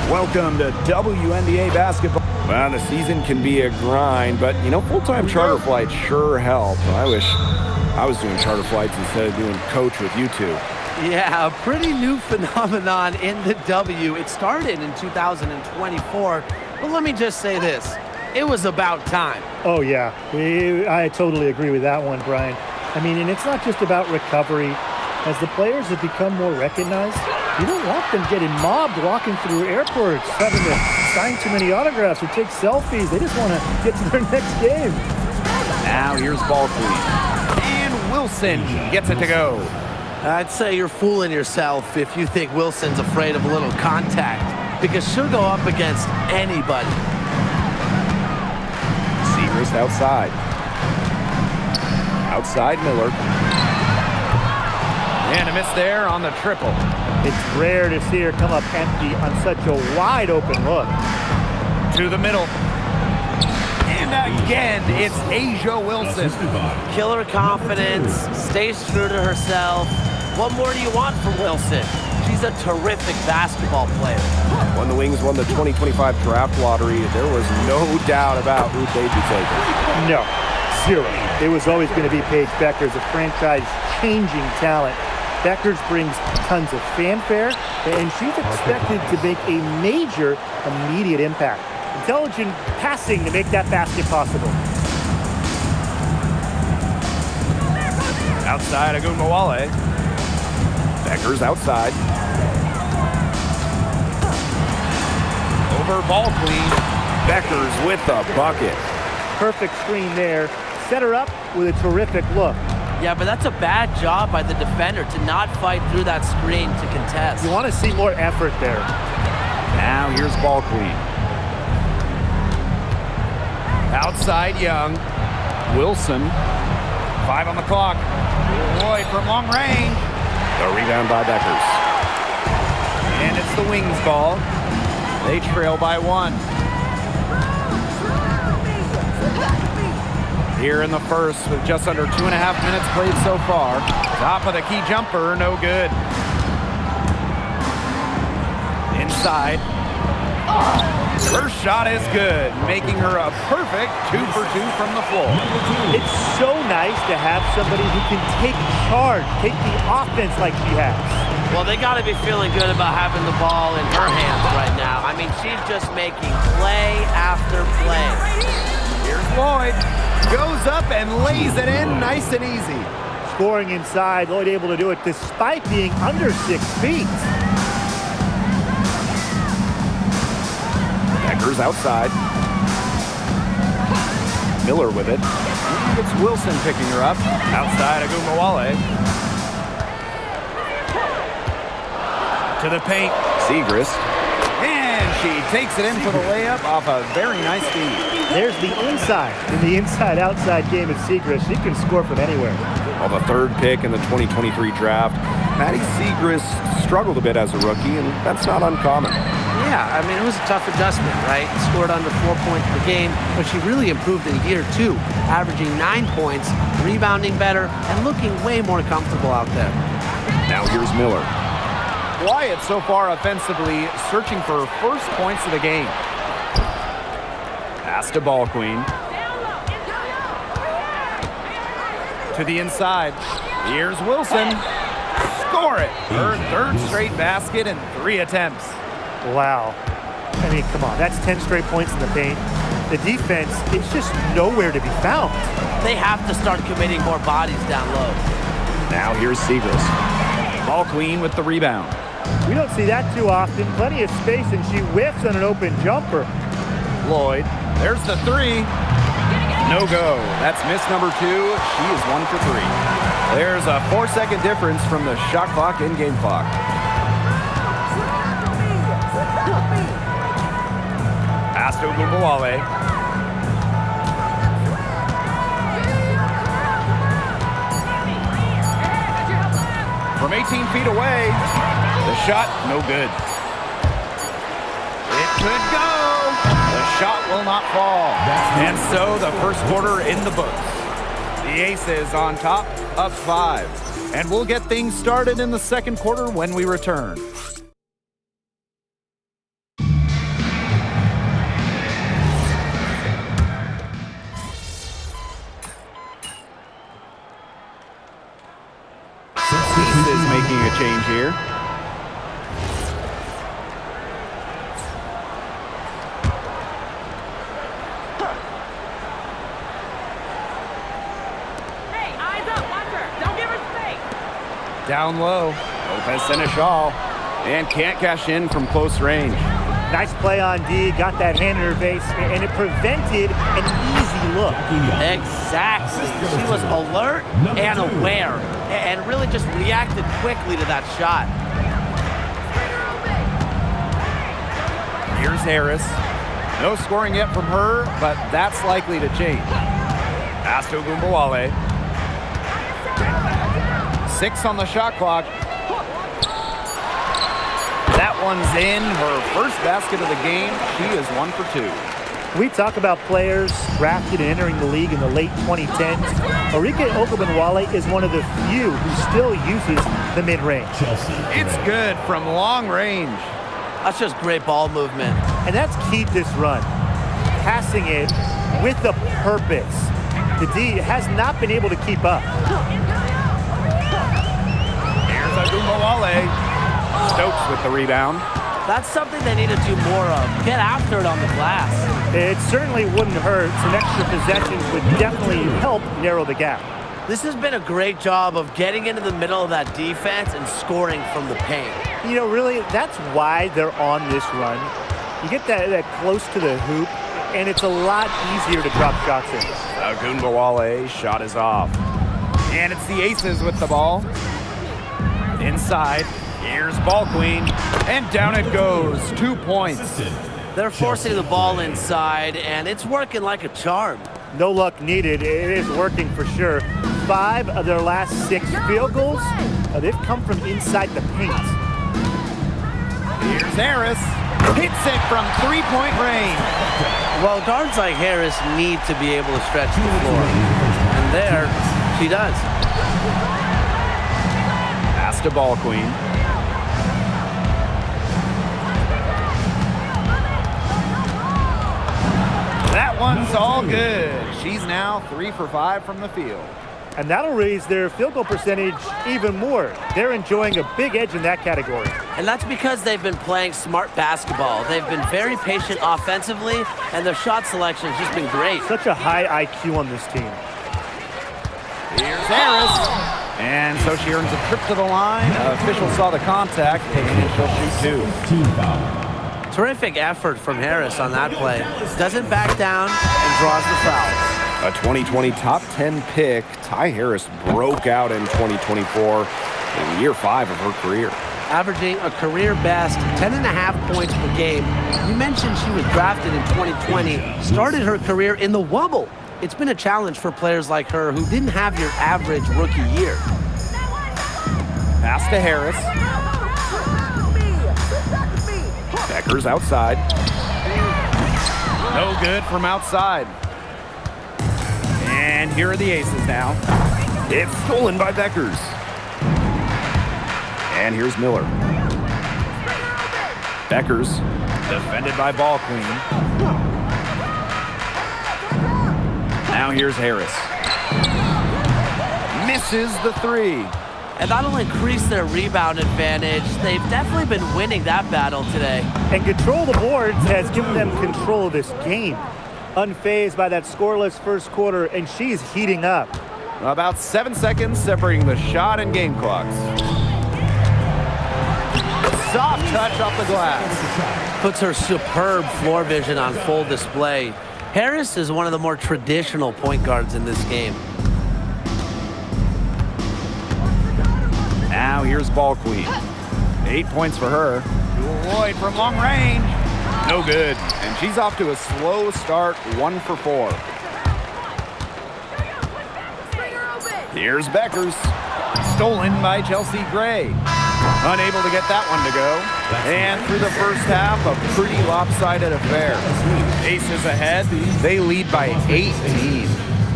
Welcome to Wnba basketball. Well, the season can be a grind, but, full-time charter flights sure help. I wish I was doing charter flights instead of doing coach with you two. Yeah, a pretty new phenomenon in the W. It started in 2024, but let me just say this. It was about time. Oh, yeah. I totally agree with that one, Brian. And it's not just about recovery. As the players have become more recognized, you don't want them getting mobbed walking through airports, having to sign too many autographs or take selfies. They just want to get to their next game. Now here's ball clean. And Wilson gets it to go. I'd say you're fooling yourself if you think Wilson's afraid of a little contact, because she'll go up against anybody. Segrist outside. Outside Miller. And a miss there on the triple. It's rare to see her come up empty on such a wide open look. To the middle. And again, it's Asia Wilson. Killer confidence, stays true to herself. What more do you want from Wilson? She's a terrific basketball player. When the Wings won the 2025 draft lottery, there was no doubt about who they'd be taking. No, zero. It was always going to be Paige Bueckers, a franchise-changing talent. Bueckers brings tons of fanfare, and she's expected to make a major immediate impact. Intelligent passing to make that basket possible. Outside Wnba. Bueckers outside. Over ball clean. Bueckers with the bucket. Perfect screen there. Set her up with a terrific look. Yeah, but that's a bad job by the defender to not fight through that screen to contest. You want to see more effort there. Now here's ball clean. Outside Young. Wilson. 5 on the clock. Lloyd from long range. The rebound by Bueckers. And it's the Wings ball. They trail by 1. Here in the first with just under 2.5 minutes played so far. Top of the key jumper, no good. Inside. Her shot is good, making her a perfect 2 for 2 from the floor. It's so nice to have somebody who can take charge, take the offense like she has. Well, they got to be feeling good about having the ball in her hands right now. She's just making play after play. Here's Lloyd. Goes up and lays it in nice and easy. Scoring inside, Lloyd able to do it despite being under 6 feet. Bueckers outside. Miller with it. It's Wilson picking her up. Outside Wnba. To the paint. Segrist. And she takes it in for the layup off a very nice feed. There's the inside. In the inside-outside game of Segrist, she can score from anywhere. Well, the 3rd pick in the 2023 draft, Maddie Segrist struggled a bit as a rookie, and that's not uncommon. Yeah, it was a tough adjustment, right? Scored under 4 points per game, but she really improved in year 2, averaging 9 points, rebounding better, and looking way more comfortable out there. Now here's Miller. Quiet so far offensively, searching for her first points of the game. Pass to ball queen. To the inside. Here's Wilson. Score it. Her 3rd straight basket in 3 attempts. Wow. Come on. That's 10 straight points in the paint. The defense, it's just nowhere to be found. They have to start committing more bodies down low. Now here's Segrist. Ball queen with the rebound. We don't see that too often. Plenty of space, and she whiffs on an open jumper. Lloyd. There's the 3. No go. That's miss number 2. She is 1 for 3. There's a 4-second difference from the shot clock and game clock. Pass to Wnba. From 18 feet away, the shot no good. It could go. The shot will not fall. And so the first quarter in the books. The Aces on top, up 5. And we'll get things started in the second quarter when we return. a change here. Hey, eyes up, watch her. Don't give her space. Down low. Lopez Seneschal. And can't cash in from close range. Nice play on D, got that hand in her face, and it prevented an easy look. Exactly. She was alert and aware and really just reacted quickly to that shot. Here's Harris. No scoring yet from her, but that's likely to change. Pass to Wnba. 6 on the shot clock. That one's in. Her first basket of the game. She is 1 for 2. We talk about players drafted and entering the league in the late 2010s. Wnba is one of the few who still uses the mid-range. It's good from long range. That's just great ball movement. And that's key to this run. Passing it with a purpose. The D has not been able to keep up. Here's Wnba. Stokes with the rebound. That's something they need to do more of. Get after it on the glass. It certainly wouldn't hurt. Some extra possessions would definitely help narrow the gap. This has been a great job of getting into the middle of that defense and scoring from the paint. You know, really, that's why they're on this run. You get that close to the hoop, and it's a lot easier to drop shots in. Wnba shot is off. And it's the Aces with the ball. Inside. Here's Ball Queen, and down it goes. 2 points. They're forcing the ball inside, and it's working like a charm. No luck needed. It is working for sure. 5 of their last 6 field goals, they've come from inside the paint. Here's Harris. Hits it from 3-point range. Well, guards like Harris need to be able to stretch the floor. And there, she does. Pass to Ball Queen. That one's all good. She's now 3 for 5 from the field. And that'll raise their field goal percentage even more. They're enjoying a big edge in that category. And that's because they've been playing smart basketball. They've been very patient offensively, and their shot selection has just been great. Such a high IQ on this team. Here's Harris. And so she earns a trip to the line. Official saw the contact, and she'll shoot 2. Terrific effort from Harris on that play. Doesn't back down and draws the foul. A 2020 top 10 pick, Ty Harris broke out in 2024 in year 5 of her career. Averaging a career best 10.5 points per game. You mentioned she was drafted in 2020, started her career in the Wubble. It's been a challenge for players like her who didn't have your average rookie year. Pass to Harris. Becker's outside. No good from outside. And here are the Aces now. It's stolen by Beckers. And here's Miller. Beckers, defended by Ball Queen. Now here's Harris. Misses the 3. And that'll increase their rebound advantage. They've definitely been winning that battle today. And control the boards has given them control of this game. Unfazed by that scoreless first quarter, and she's heating up. About 7 seconds separating the shot and game clocks. Soft touch off the glass. Puts her superb floor vision on full display. Harris is one of the more traditional point guards in this game. Now here's Ball Queen. 8 points for her. Lloyd from long range. No good. And she's off to a slow start, 1 for 4. Here's Beckers. Stolen by Chelsea Gray. Unable to get that one to go. And through the first half, a pretty lopsided affair. Aces ahead. They lead by 18.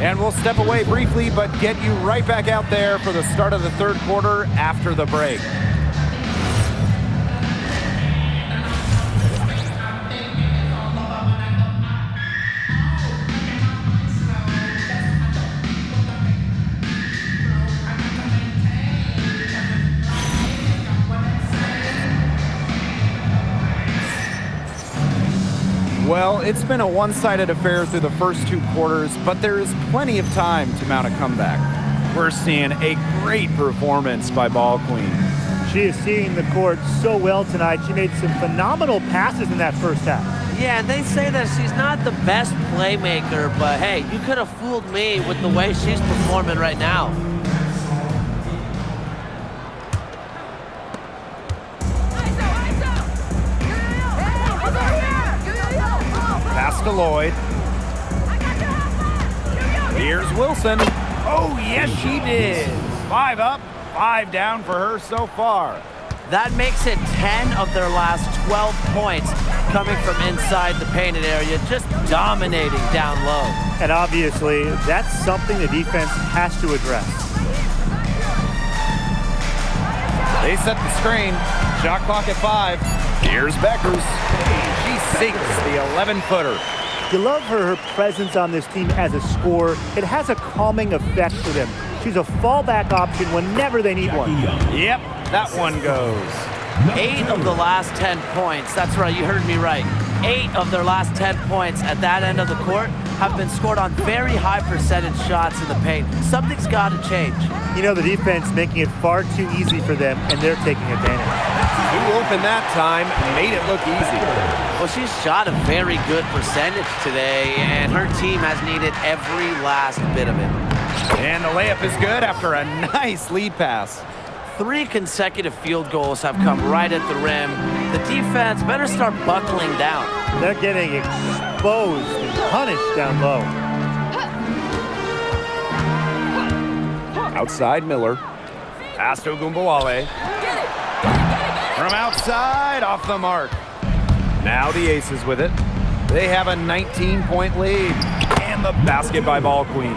And we'll step away briefly, but get you right back out there for the start of the third quarter after the break. Well, it's been a one-sided affair through the first 2 quarters, but there is plenty of time to mount a comeback. We're seeing a great performance by Ball Queen. She is seeing the court so well tonight. She made some phenomenal passes in that first half. Yeah, and they say that she's not the best playmaker, but hey, you could have fooled me with the way she's performing right now. Pass to Lloyd. Here's Wilson. Oh, yes, she did. 5 up, 5 down for her so far. That makes it 10 of their last 12 points coming from inside the painted area, just dominating down low. And obviously, that's something the defense has to address. They set the screen. Shot clock at 5. Here's Beckers. She sinks the 11-footer. You love her presence on this team as a scorer. It has a calming effect for them. She's a fallback option whenever they need one. Yep, that one goes. 8 of the last 10 points, that's right, you heard me right. 8 of their last 10 points at that end of the court have been scored on very high percentage shots in the paint. Something's got to change. You know, the defense making it far too easy for them, and they're taking advantage. Who opened that time made it look easy. Well, she's shot a very good percentage today, and her team has needed every last bit of it. And the layup is good after a nice lead pass. 3 consecutive field goals have come right at the rim. The defense better start buckling down. They're getting exposed and punished down low. Outside Miller. Pass to Wnba. From outside, off the mark. Now the Aces with it. They have a 19-point lead. And the basket by Ball Queen.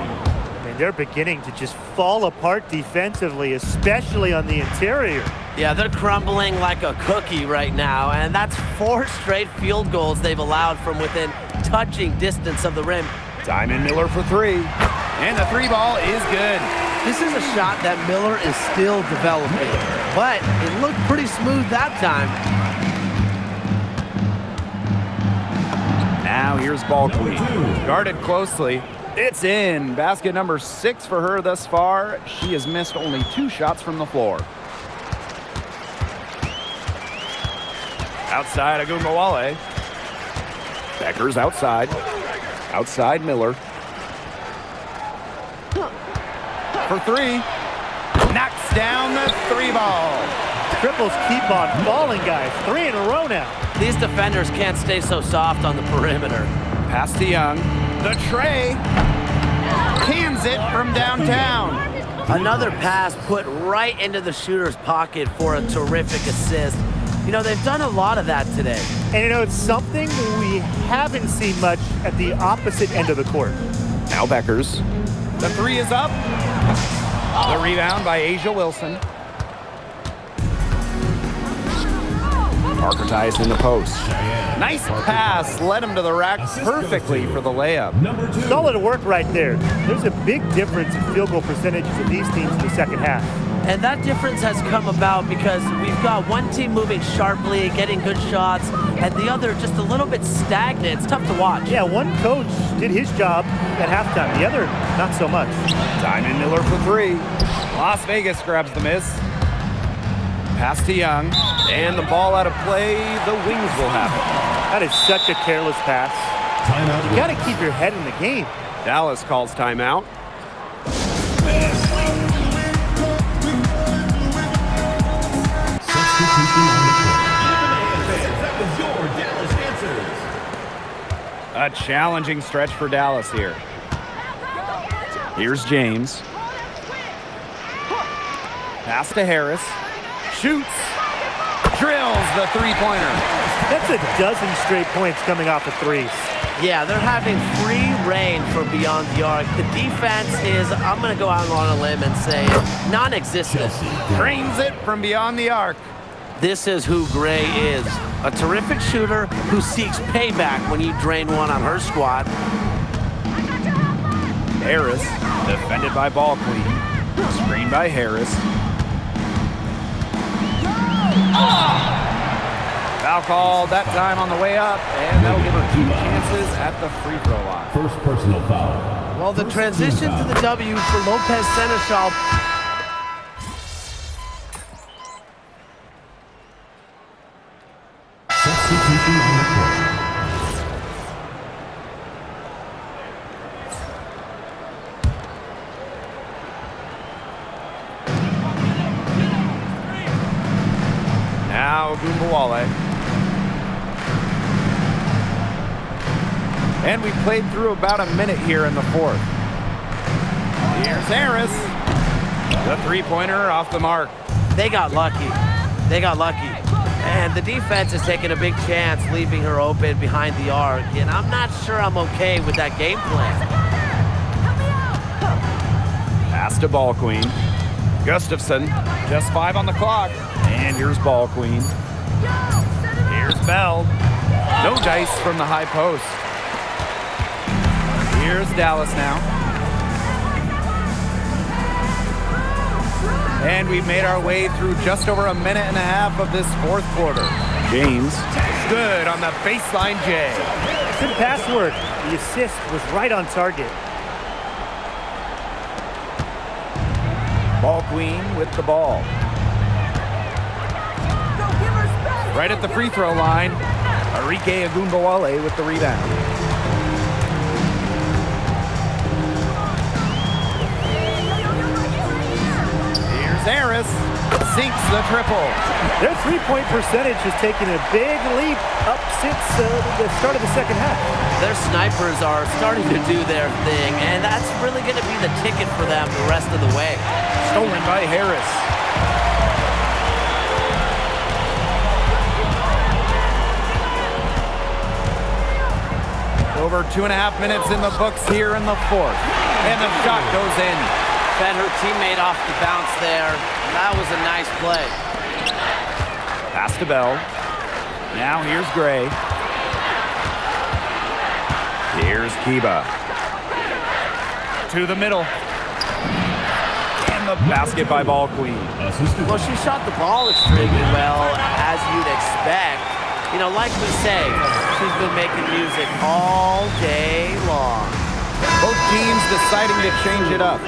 They're beginning to just fall apart defensively, especially on the interior. Yeah, they're crumbling like a cookie right now, and that's 4 straight field goals they've allowed from within touching distance of the rim. Diamond Miller for 3. And the 3 ball is good. This is a shot that Miller is still developing, but it looked pretty smooth that time. Now here's Ball Queen. Guarded closely. It's in. Basket number 6 for her thus far. She has missed only 2 shots from the floor. Outside of Wnba. Beckers outside. Outside Miller. For 3. Knocks down the 3 ball. Triples keep on falling, guys. 3 in a row now. These defenders can't stay so soft on the perimeter. Pass to Young. The tray. Cans it from downtown. Another pass put right into the shooter's pocket for a terrific assist. You know, they've done a lot of that today. And you know, it's something we haven't seen much at the opposite end of the court. Now Beckers. The 3 is up. The rebound by Asia Wilson. Parker ties in the post. Nice pass, led him to the rack perfectly for the layup. Solid work right there. There's a big difference in field goal percentages of these teams in the second half. And that difference has come about because we've got one team moving sharply, getting good shots, and the other just a little bit stagnant. It's tough to watch. Yeah, one coach did his job at halftime. The other, not so much. Diamond Miller for 3. Las Vegas grabs the miss. Pass to Young, and the ball out of play. The Wings will have it. That is such a careless pass. You got to keep your head in the game. Dallas calls timeout. A challenging stretch for Dallas here. Here's James. Pass to Harris. Shoots. Drills the 3-pointer. That's a dozen straight points coming off of 3s. Yeah, they're having free reign for beyond the arc. The defense is, I'm going to go out on a limb and say, non-existent. Drains it from beyond the arc. This is who Gray is. A terrific shooter who seeks payback when you drain one on her squad. Harris, defended by Ball Queen. Screen by Harris. Foul called that time on the way up, and that'll give her 2 chances at the free throw line. First personal foul. Well, the transition to the W for Lopez Seneschal. Substitution on the court. Now Wnba. And we played through about a minute here in the fourth. Here's Harris. The three-pointer off the mark. They got lucky. They got lucky. And the defense is taking a big chance, leaving her open behind the arc. And I'm not sure I'm okay with that game plan. Pass to Ball Queen. Gustafson, just 5 on the clock. And here's Ball Queen. Here's Bell. No dice from the high post. Here's Dallas now. And we've made our way through just over a minute and a half of this fourth quarter. James, good on the baseline J. Good pass work. The assist was right on target. Ball Queen with the ball. Right at the free throw line, Arike Wnba with the rebound. Here's Harris, sinks the triple. Their three-point percentage has taken a big leap up since the start of the second half. Their snipers are starting to do their thing, and that's really going to be the ticket for them the rest of the way. Stolen by Harris. Over 2.5 minutes in the books here in the fourth. And the shot goes in. Fed her teammate off the bounce there. That was a nice play. Pass to Bell. Now here's Gray. Here's Kiba. To the middle. And the basket by Ball Queen. Well, she shot the ball extremely well, as you'd expect. You know, like we say, she's been making music all day long. Both teams deciding to change it up.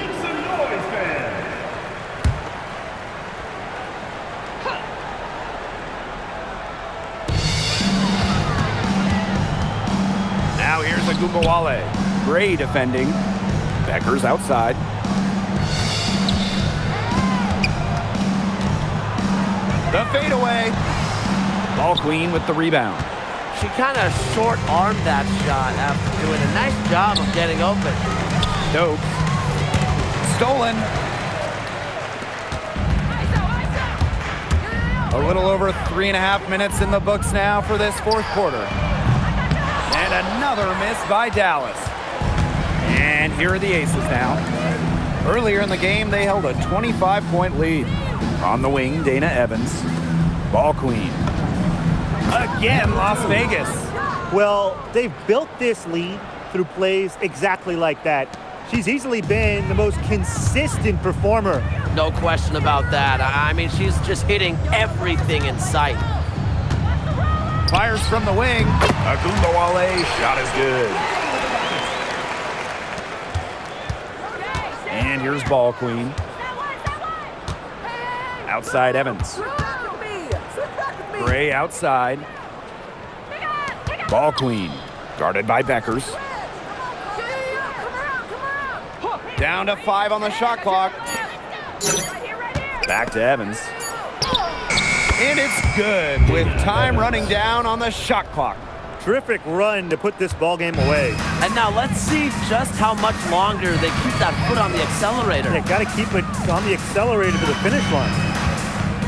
Now here's a Wnba. Gray defending. Becker's outside. The fadeaway. Ball Queen with the rebound. She kind of short-armed that shot after doing a nice job of getting open. Dope. Stolen. A little over 3.5 minutes in the books now for this fourth quarter. And another miss by Dallas. And here are the Aces now. Earlier in the game, they held a 25-point lead. On the wing, Dana Evans. Ball Queen. Again, Las Vegas. Well, they've built this lead through plays exactly like that. She's easily been the most consistent performer. No question about that. I mean, she's just hitting everything in sight. Fires from the wing. A Wnba shot is good. And here's Ball Queen. Outside Evans. Gray outside. Ball Queen. Guarded by Beckers. Down to 5 on the shot clock. Back to Evans. And it's good with time running down on the shot clock. Terrific run to put this ball game away. And now let's see just how much longer they keep that foot on the accelerator. They got to keep it on the accelerator to the finish line.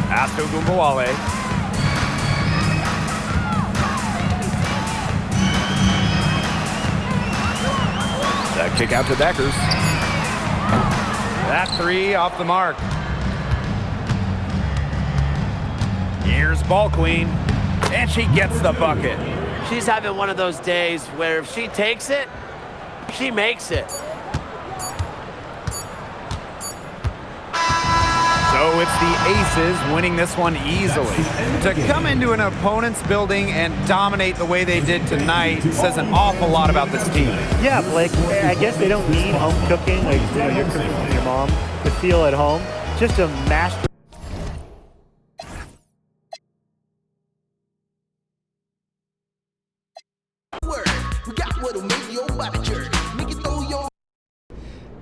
Pass to Wnba. That kick out to Beckers. That 3 off the mark. Here's Ball Queen, and she gets the bucket. She's having one of those days where if she takes it, she makes it. So it's the Aces winning this one easily. To come into an opponent's building and dominate the way they did tonight says an awful lot about this team. Yeah, Blake, I guess they don't need home cooking, like you're cooking for your mom, to feel at home. Just a master.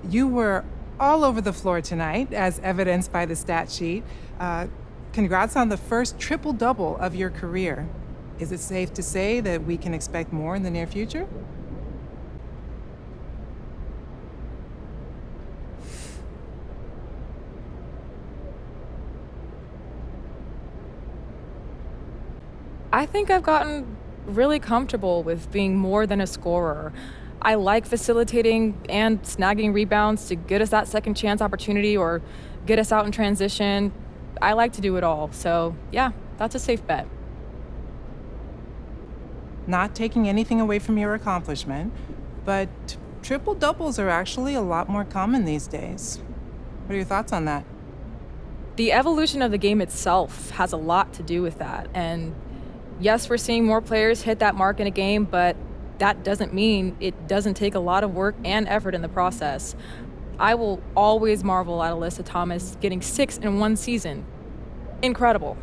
You were all over the floor tonight, as evidenced by the stat sheet. Congrats on the first triple-double of your career. Is it safe to say that we can expect more in the near future? I think I've gotten really comfortable with being more than a scorer. I like facilitating and snagging rebounds to get us that second chance opportunity or get us out in transition. I like to do it all. So, yeah, that's a safe bet. Not taking anything away from your accomplishment, but triple-doubles are actually a lot more common these days. What are your thoughts on that? The evolution of the game itself has a lot to do with that. And yes, we're seeing more players hit that mark in a game, but that doesn't mean it doesn't take a lot of work and effort in the process. I will always marvel at Alyssa Thomas getting 6 in one season. Incredible.